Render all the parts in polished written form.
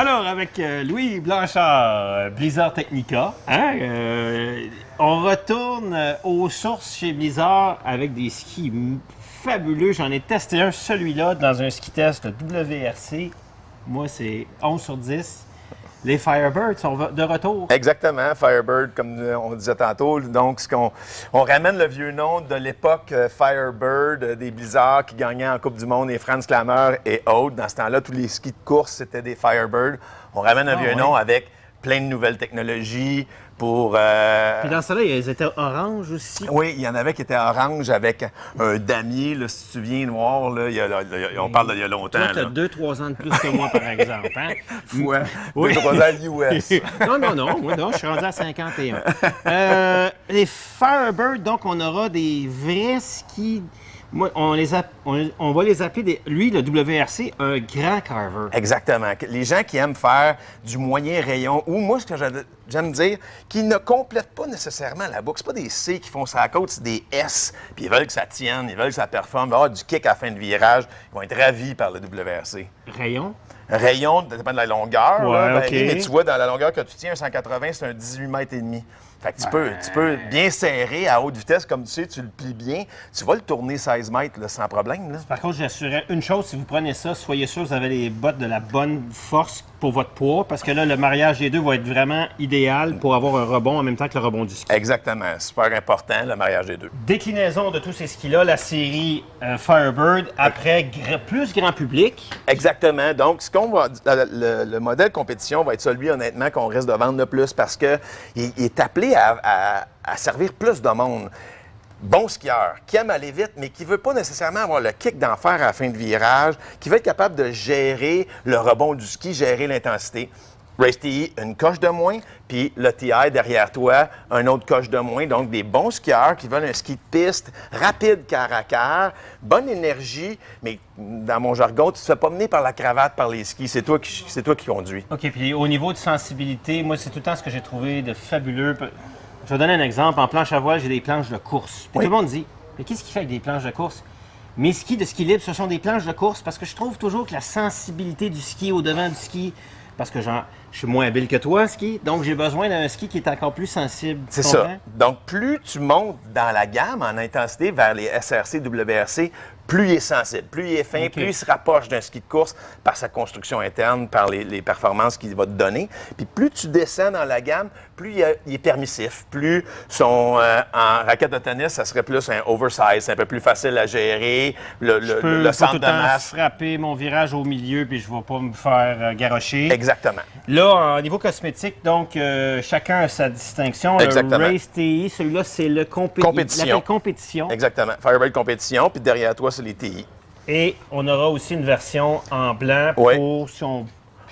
Alors, avec Louis Blanchard, Blizzard Technica, hein, on retourne aux sources chez Blizzard avec des skis fabuleux. J'en ai testé un, celui-là, dans un ski test WRC. Moi, c'est 11 sur 10. Les Firebirds sont de retour. Exactement, Firebird, comme on disait tantôt. Donc, on ramène le vieux nom de l'époque Firebird, des Blizzards qui gagnaient en Coupe du Monde, les Franz Klammer et autres. Dans ce temps-là, tous les skis de course, c'était des Firebird. On ramène un vieux nom avec plein de nouvelles technologies pour... Puis dans ce temps-là, ils étaient orange aussi. Oui, il y en avait qui étaient orange avec un damier, là, si tu te souviens, noir. Là, on parle d'il y a longtemps. Toi, tu as 2-3 ans de plus que moi, par exemple. Hein? Ouais, Oui. 2-3 ans US. Non. Moi, non, je suis rendu à 51. Les Firebird, donc, on aura des vrais skis. Moi, on va les appeler, lui, le WRC, un grand carver. Exactement. Les gens qui aiment faire du moyen rayon, ou moi, ce que j'aime dire, qui ne complètent pas nécessairement la boucle. C'est pas des C qui font ça à la côte, c'est des S. Puis ils veulent que ça tienne, ils veulent que ça performe. Il va y avoir du kick à la fin de virage. Ils vont être ravis par le WRC. Rayon? Rayon, ça dépend de la longueur. Ouais, là, OK. Mais tu vois, dans la longueur que tu tiens, un 180, c'est un 18 mètres et demi. Fait que tu peux bien serrer à haute vitesse, comme tu sais, tu le plies bien. Tu vas le tourner 16 mètres là, sans problème. Là. Par contre, j'assurais une chose, si vous prenez ça, soyez sûr que vous avez les bottes de la bonne force pour votre poids, parce que là, le mariage des deux va être vraiment idéal pour avoir un rebond en même temps que le rebond du ski. Exactement. Super important, le mariage des deux. Déclinaison de tous ces skis-là, la série Firebird, après plus grand public. Exactement. Donc, le modèle compétition va être celui, honnêtement, qu'on risque de vendre le plus parce qu'il est appelé à servir plus de monde. Bon skieur, qui aime aller vite, mais qui ne veut pas nécessairement avoir le kick d'enfer à la fin de virage, qui veut être capable de gérer le rebond du ski, gérer l'intensité. Race TI, une coche de moins, puis le TI derrière toi, un autre coche de moins. Donc, des bons skieurs qui veulent un ski de piste rapide, quart à quart, bonne énergie, mais dans mon jargon, tu ne te fais pas mener par la cravate, par les skis. C'est toi qui conduis. OK, puis au niveau de sensibilité, moi, c'est tout le temps ce que j'ai trouvé de fabuleux. Je vais donner un exemple. En planche à voile, j'ai des planches de course. Puis Oui. tout le monde dit, mais qu'est-ce qu'il fait avec des planches de course? Mes skis de ski libre, ce sont des planches de course parce que je trouve toujours que la sensibilité du ski au devant du ski, parce que je suis moins habile que toi, ski, donc j'ai besoin d'un ski qui est encore plus sensible. C'est ça. Donc, plus tu montes dans la gamme en intensité vers les SRC, WRC, plus il est sensible, plus il est fin, OK. plus il se rapproche d'un ski de course par sa construction interne, par les performances qu'il va te donner. Puis plus tu descends dans la gamme, plus il est permissif, plus en raquette de tennis, ça serait plus un oversize, c'est un peu plus facile à gérer, Je peux le pas centre tout de le temps masse. frapper mon virage au milieu puis je ne vais pas me faire garrocher. Exactement. Là, au niveau cosmétique, donc, chacun a sa distinction. Exactement. Le Race TI, celui-là, c'est le Compétition. la compétition. Exactement. Firebird compétition, puis derrière toi, c'est les TI. Et on aura aussi une version en blanc Oui. pour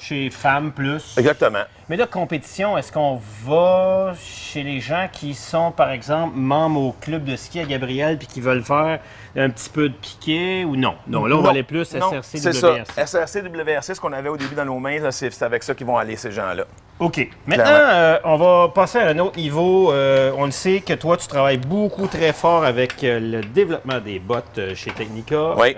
chez femmes plus. Exactement. Mais là, compétition, est-ce qu'on va chez les gens qui sont, par exemple, membres au club de ski à Gabriel puis qui veulent faire un petit peu de piquet ou non? Non, là, on va aller plus Non, SRC, c'est WRC. ça. SRC, WRC, ce qu'on avait au début dans nos mains, là, c'est avec ça qu'ils vont aller, ces gens-là. OK. Maintenant, on va passer à un autre niveau. On le sait que toi, tu travailles beaucoup, très fort avec le développement des bottes chez Technica. Oui.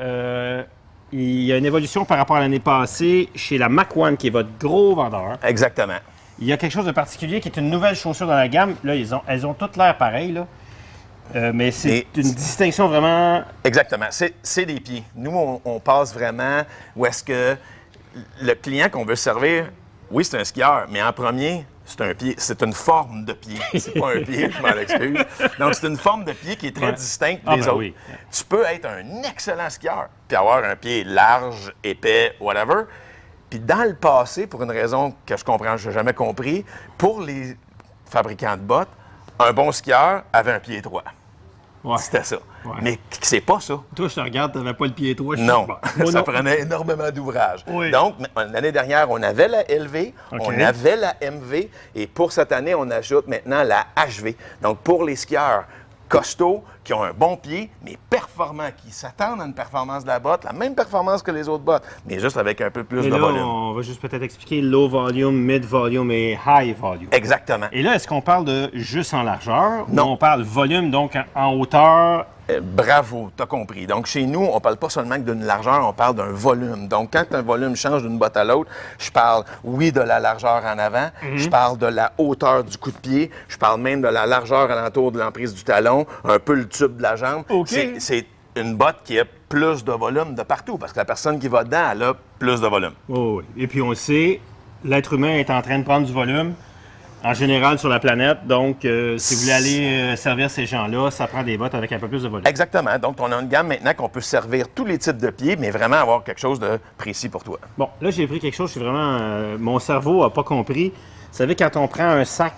Il y a une évolution par rapport à l'année passée chez la Mach 1, qui est votre gros vendeur. Exactement. Il y a quelque chose de particulier qui est une nouvelle chaussure dans la gamme. Là, elles ont toutes l'air pareilles, là. Mais c'est une distinction vraiment... Exactement. C'est des pieds. Nous, on passe vraiment où est-ce que le client qu'on veut servir, oui, c'est un skieur, mais en premier, c'est un pied. C'est une forme de pied. C'est pas un pied, je m'en excuse. Donc, c'est une forme de pied qui est très distincte des autres. Oui. Tu peux être un excellent skieur, puis avoir un pied large, épais, whatever. Puis dans le passé, pour une raison que je comprends, je n'ai jamais compris, pour les fabricants de bottes, un bon skieur avait un pied étroit. Ouais. C'était ça. Ouais. Mais c'est pas ça. Toi, je te regarde, tu n'avais pas le pied étroit. Non, Moi, ça non. prenait énormément d'ouvrage. Oui. Donc, l'année dernière, on avait la LV, OK. on avait la MV, et pour cette année, on ajoute maintenant la HV. Donc, pour les skieurs costauds, qui ont un bon pied, mais performants, qui s'attendent à une performance de la botte, la même performance que les autres bottes, mais juste avec un peu plus Et de là, volume. on va juste peut-être expliquer low volume, mid volume et high volume. Exactement. Et là, est-ce qu'on parle de juste en largeur Non. ou on parle volume, donc en hauteur Bravo, t'as compris. Donc, chez nous, on parle pas seulement d'une largeur, on parle d'un volume. Donc, quand un volume change d'une botte à l'autre, je parle, oui, de la largeur en avant, je parle de la hauteur du coup de pied, je parle même de la largeur alentour de l'emprise du talon, un peu le tube de la jambe. OK. C'est une botte qui a plus de volume de partout, parce que la personne qui va dedans, elle a plus de volume. Oh, oui. Et puis on le sait, l'être humain est en train de prendre du volume, en général sur la planète. Donc, si vous voulez aller servir ces gens-là, ça prend des bottes avec un peu plus de volume. Exactement. Donc, on a une gamme maintenant qu'on peut servir tous les types de pieds, mais vraiment avoir quelque chose de précis pour toi. Bon, là, j'ai pris quelque chose, je suis vraiment... mon cerveau n'a pas compris. Vous savez, quand on prend un sac,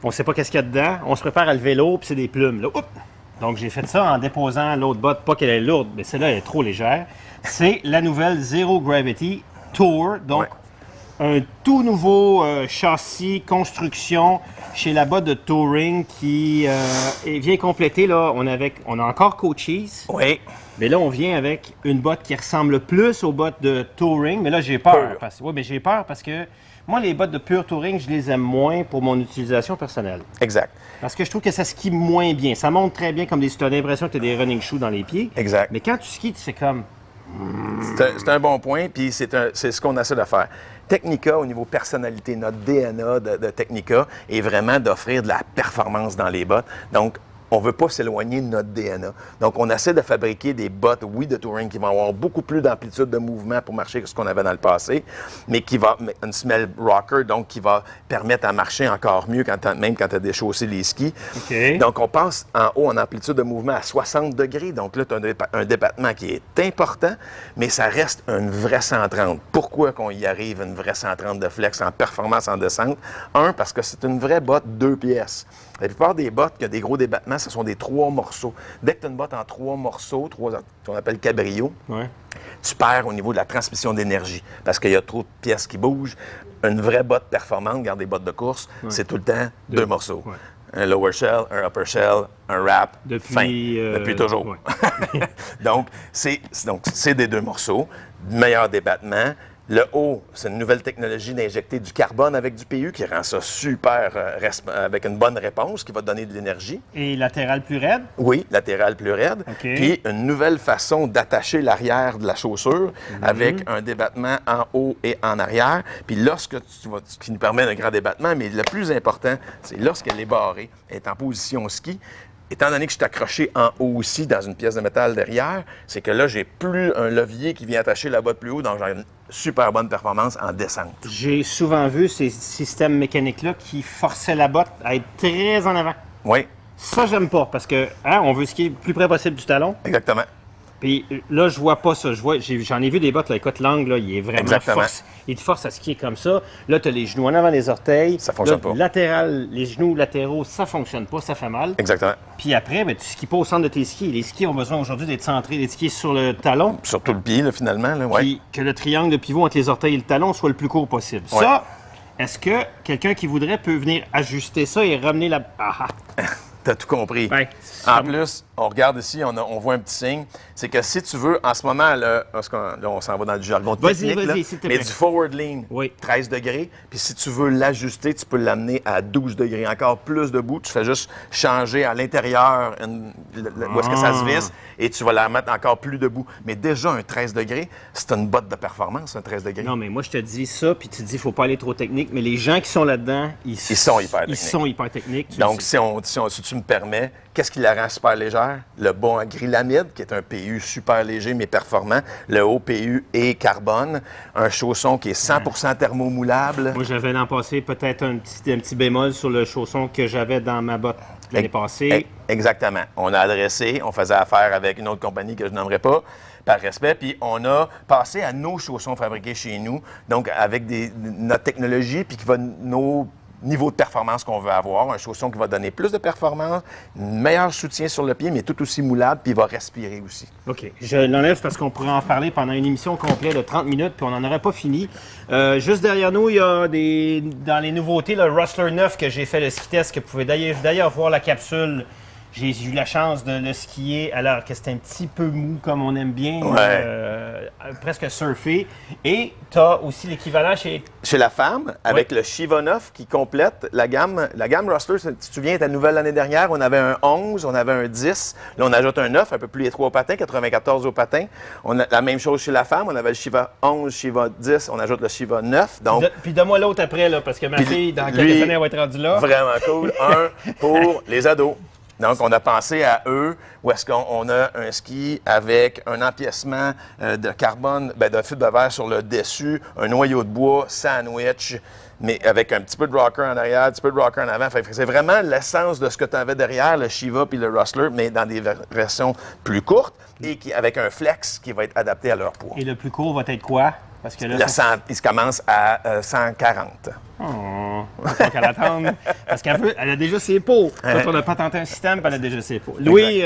on ne sait pas qu'est-ce qu'il y a dedans, on se prépare à le vélo, puis c'est des plumes. Là. Oups! Donc, j'ai fait ça en déposant l'autre botte, pas qu'elle est lourde, mais celle-là, elle est trop légère. C'est la nouvelle Zero Gravity Tour. Donc, un tout nouveau châssis, construction chez la botte de touring qui vient compléter, là, on a encore Cochise, Oui. mais là, on vient avec une botte qui ressemble plus aux bottes de touring. Mais là, j'ai peur. Oui, mais j'ai peur parce que moi, les bottes de pure touring, je les aime moins pour mon utilisation personnelle. Exact. Parce que je trouve que ça skie moins bien. Ça monte très bien comme tu as l'impression que tu as des running shoes dans les pieds. Exact. Mais quand tu skis, tu fais comme... C'est un bon point, puis c'est ce qu'on essaie de faire. Technica, au niveau personnalité, notre DNA de Technica est vraiment d'offrir de la performance dans les bottes. Donc, on ne veut pas s'éloigner de notre DNA. Donc, on essaie de fabriquer des bottes, oui, de touring, qui vont avoir beaucoup plus d'amplitude de mouvement pour marcher que ce qu'on avait dans le passé, mais qui va, une semelle rocker, donc qui va permettre à marcher encore mieux, même quand tu as déchaussé les skis. OK. Donc, on passe en haut en amplitude de mouvement à 60 degrés. Donc là, tu as un débattement qui est important, mais ça reste une vraie 130. Pourquoi qu'on y arrive, une vraie 130 de flex en performance en descente? Un, parce que c'est une vraie botte 2 pièces. La plupart des bottes qui ont des gros débattements, ce sont des 3 morceaux. Dès que tu as une botte en 3 morceaux, qu'on appelle cabrio, Ouais. tu perds au niveau de la transmission d'énergie parce qu'il y a trop de pièces qui bougent. Une vraie botte performante, regarde des bottes de course, c'est tout le temps 2 morceaux. Ouais. Un lower shell, un upper shell, un wrap, fin. Depuis toujours. Ouais. Donc, c'est des 2 morceaux. Meilleur débattement. Le haut, c'est une nouvelle technologie d'injecter du carbone avec du PU qui rend ça super, avec une bonne réponse, qui va donner de l'énergie. Et latéral plus raide? Oui, latéral plus raide. OK. Puis une nouvelle façon d'attacher l'arrière de la chaussure avec un débattement en haut et en arrière. Puis lorsque ce qui nous permet un grand débattement, mais le plus important, c'est lorsqu'elle est barrée, elle est en position ski. Étant donné que je suis accroché en haut aussi dans une pièce de métal derrière, c'est que là, j'ai plus un levier qui vient attacher la botte plus haut, donc j'ai une super bonne performance en descente. J'ai souvent vu ces systèmes mécaniques-là qui forçaient la botte à être très en avant. Oui, Ça, j'aime pas parce que on veut skier le plus près possible du talon. exactement. Puis là, je vois pas ça. J'en ai vu des bottes, là, écoute, l'angle, là, il est vraiment Exactement. il te force à skier comme ça. Là, tu as les genoux en avant des orteils. Ça fonctionne Là, pas. Latéral, les genoux latéraux, ça fonctionne pas, ça fait mal. Exactement. Puis après, ben, tu skis pas au centre de tes skis. Les skis ont besoin aujourd'hui d'être centrés, d'être skiés sur le talon. Surtout le pied, là, finalement. Là, ouais. Puis que le triangle de pivot entre les orteils et le talon soit le plus court possible. Ouais. Ça, est-ce que quelqu'un qui voudrait peut venir ajuster ça et ramener la... Ah, T'as tout compris. ouais. En plus, on regarde ici, on voit un petit signe. C'est que si tu veux, en ce moment, là, parce qu'on là, on s'en va dans du jargon technique, là, s'il te mais plaît. du forward lean, Oui. 13 degrés. Puis si tu veux l'ajuster, tu peux l'amener à 12 degrés, encore plus debout. Tu fais juste changer à l'intérieur où est-ce que ça se visse et tu vas la mettre encore plus debout. Mais déjà, un 13 degrés, c'est une botte de performance, un 13 degrés. Non, mais moi, je te dis ça, puis tu te dis, faut pas aller trop technique. Mais les gens qui sont là-dedans, ils sont hyper Ils techniques. sont hyper techniques. tu le Donc, sais. si tu me permets, qu'est-ce qui la rend super légère? Le bas en acrylamide, qui est un PU super léger mais performant. Le haut PU et carbone. Un chausson qui est 100% thermomoulable. Moi, j'avais l'an passé peut-être un petit bémol sur le chausson que j'avais dans ma botte l'année passée. Exactement. On a adressé, on faisait affaire avec une autre compagnie que je nommerai pas, par respect, puis on a passé à nos chaussons fabriqués chez nous, donc avec notre technologie, puis qui va nos niveau de performance qu'on veut avoir, un chausson qui va donner plus de performance, un meilleur soutien sur le pied, mais tout aussi moulable, puis il va respirer aussi. OK. Je l'enlève parce qu'on pourrait en parler pendant une émission complète de 30 minutes, puis on n'en aurait pas fini. Juste derrière nous, il y a dans les nouveautés, le Rustler 9 que j'ai fait le ski test, que vous pouvez d'ailleurs voir la capsule J'ai eu la chance de le skier alors que c'était un petit peu mou comme on aime bien, presque surfer. Et tu as aussi l'équivalent chez... Chez la femme, avec le Shiva 9 qui complète la gamme Rustler. Tu te souviens, ta nouvelle l'année dernière, on avait un 11, on avait un 10. Là, on ajoute un 9, un peu plus étroit au patin, 94 au patin. On a la même chose chez la femme, on avait le Shiva 11, Shiva 10, on ajoute le Shiva 9. Donc, Puis donne-moi l'autre après, là, parce que ma fille, dans quelques années, elle va être rendue là. Vraiment cool. Un pour les ados. Donc, on a pensé à eux, où est-ce qu'on a un ski avec un empiècement de carbone, de fibre de verre sur le dessus, un noyau de bois, sandwich, mais avec un petit peu de rocker en arrière, un petit peu de rocker en avant. Fait que c'est vraiment l'essence de ce que tu avais derrière, le Shiva puis le Rustler, mais dans des versions plus courtes et avec un flex qui va être adapté à leur poids. Et le plus court va être quoi? Parce que là, Il se commence à 140. Oh, faut qu'elle attende. Parce qu'elle a déjà ses pots. Quand on n'a pas tenté un système, puis elle a déjà ses pots. Louis,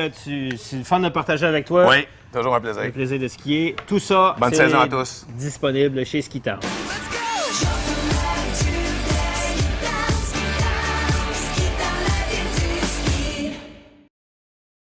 c'est le fun de partager avec toi. Oui, toujours un plaisir. Un plaisir de skier. Tout ça, Bonne saison à tous. Disponible chez Ski Town.